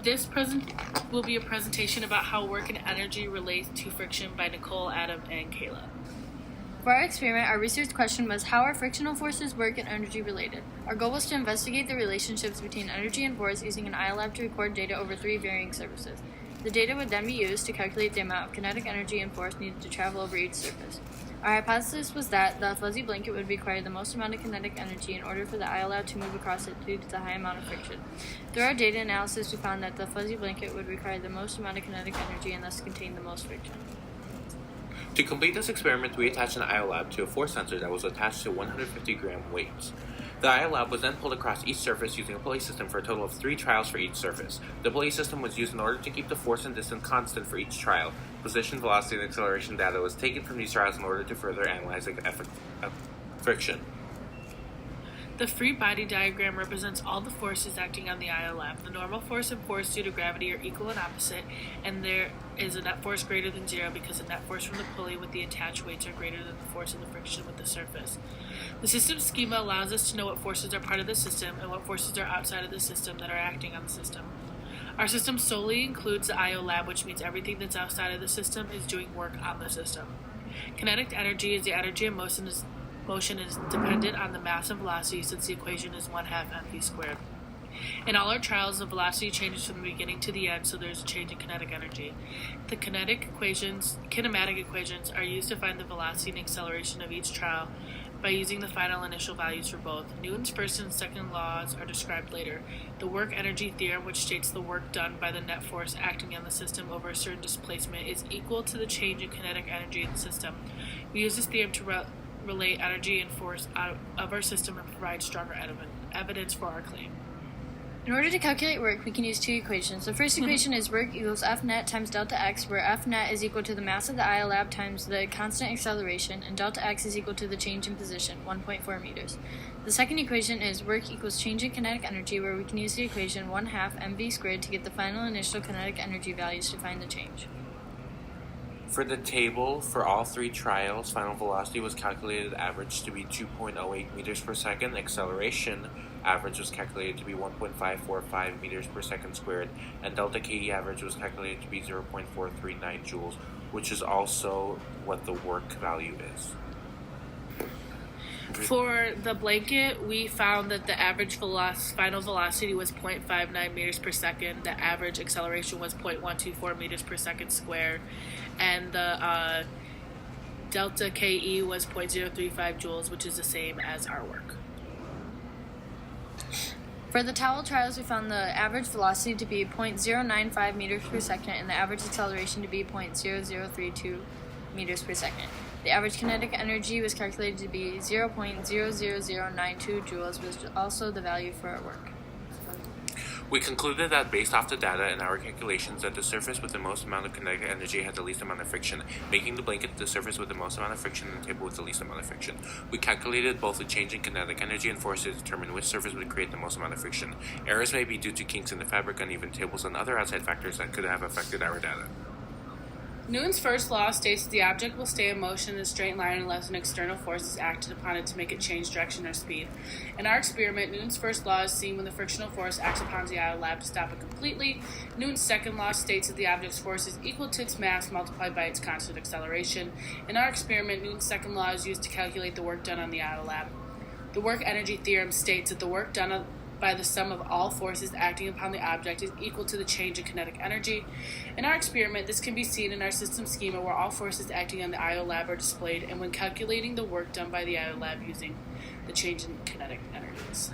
This present will be a presentation about how work and energy relate to friction by Nicole, Adam, and Kayla. For our experiment, our research question was, how are frictional forces work and energy related? Our goal was to investigate the relationships between energy and force using an IOLAB to record data over 3 varying surfaces. The data would then be used to calculate the amount of kinetic energy and force needed to travel over each surface. Our hypothesis was that the fuzzy blanket would require the most amount of kinetic energy in order for the IOLAB to move across it due to the high amount of friction. Through our data analysis, we found that the fuzzy blanket would require the most amount of kinetic energy and thus contain the most friction. To complete this experiment, we attached an IOLAB to a force sensor that was attached to 150-gram weights. The IOLAB was then pulled across each surface using a pulley system for a total of 3 trials for each surface. The pulley system was used in order to keep the force and distance constant for each trial. Position, velocity, and acceleration data was taken from these trials in order to further analyze the effect of friction. The free body diagram represents all the forces acting on the IOLAB. The normal force and force due to gravity are equal and opposite, and there is a net force greater than 0 because the net force from the pulley with the attached weights are greater than the force of the friction with the surface. The system schema allows us to know what forces are part of the system and what forces are outside of the system that are acting on the system. Our system solely includes the IOLAB, which means everything that's outside of the system is doing work on the system. Kinetic energy is the energy of motion is dependent on the mass and velocity, since the equation is 1/2 mv squared. In all our trials, the velocity changes from the beginning to the end, so there's a change in kinetic energy. The kinematic equations are used to find the velocity and acceleration of each trial by using the final initial values for both. Newton's first and second laws are described later. The work-energy theorem, which states the work done by the net force acting on the system over a certain displacement, is equal to the change in kinetic energy in the system. We use this theorem to relate energy and force out of our system and provide stronger evidence for our claim. In order to calculate work, we can use 2 equations. The first equation is work equals F net times delta x, where F net is equal to the mass of the IOLAB times the constant acceleration, and delta x is equal to the change in position, 1.4 meters. The second equation is work equals change in kinetic energy, where we can use the equation 1/2 mv squared to get the final initial kinetic energy values to find the change. For the table, for all 3 trials, final velocity was calculated average to be 2.08 meters per second, acceleration average was calculated to be 1.545 meters per second squared, and delta KE average was calculated to be 0.439 joules, which is also what the work value is. For the blanket, we found that the average final velocity was 0.59 meters per second, the average acceleration was 0.124 meters per second squared, and the delta KE was 0.035 joules, which is the same as our work. For the towel trials, we found the average velocity to be 0.095 meters per second and the average acceleration to be 0.0032 meters per second. The average kinetic energy was calculated to be 0.00092 joules, which is also the value for our work. We concluded that based off the data and our calculations that the surface with the most amount of kinetic energy had the least amount of friction, making the blanket the surface with the most amount of friction and the table with the least amount of friction. We calculated both the change in kinetic energy and force to determine which surface would create the most amount of friction. Errors may be due to kinks in the fabric, uneven tables, and other outside factors that could have affected our data. Newton's first law states that the object will stay in motion in a straight line unless an external force is acted upon it to make it change direction or speed. In our experiment, Newton's first law is seen when the frictional force acts upon the IOLAB to stop it completely. Newton's second law states that the object's force is equal to its mass multiplied by its constant acceleration. In our experiment, Newton's second law is used to calculate the work done on the IOLAB. The work-energy theorem states that the work done by the sum of all forces acting upon the object is equal to the change in kinetic energy. In our experiment, this can be seen in our system schema where all forces acting on the IOLAB are displayed, and when calculating the work done by the IOLAB using the change in kinetic energies.